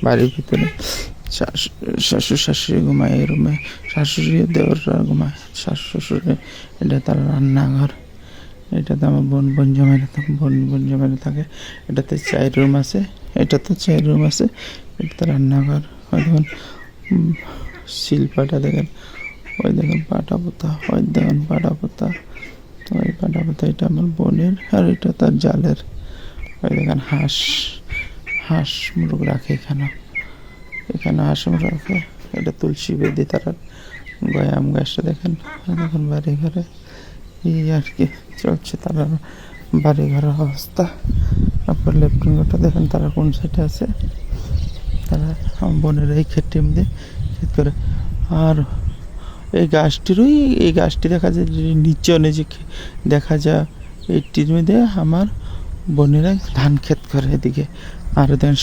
বাড়ির ভিতরে শ্বশুর শাশুড়ি ঘুমায় এই রুমে, শাশুড়ি দেওররা ঘুমায়, শাশুড় শ্বশুরে, এটা তার রান্নাঘর। এটাতে আমার বোন জামাইরা থাকে। এটাতে 4 রুম আছে, এটাতে 4 রুম আছে, এটাতে রান্নাঘর। ওই দেখুন শিল্পাটা দেখেন, ওই দেখেন পাটা পোতা, ওই দেখেন পাটা পোতা, ওই পাটা পোতা, এটা আমার বোনের, আর এটা তার জালের। ওই দেখেন হাঁস মুরগ রাখে এখানে হাঁস মুরগ রাখে। এটা তুলসী বেদি তারা গয়াম গাছটা দেখেন বাড়ি ঘরে এই আর কি চলছে তারা বাড়ি ঘরের অবস্থা। আপনার লেফটিনটা দেখেন তারা কোন সাইডে আছে, তারা আমার বোনের এই টিম দিয়ে ক্ষেত করে। আর এই গাছটি দেখা যায় নিচে দেখা যায় এইটির মধ্যে আমার বোনেরা ধান ক্ষেত করে এদিকে। আর দেখেন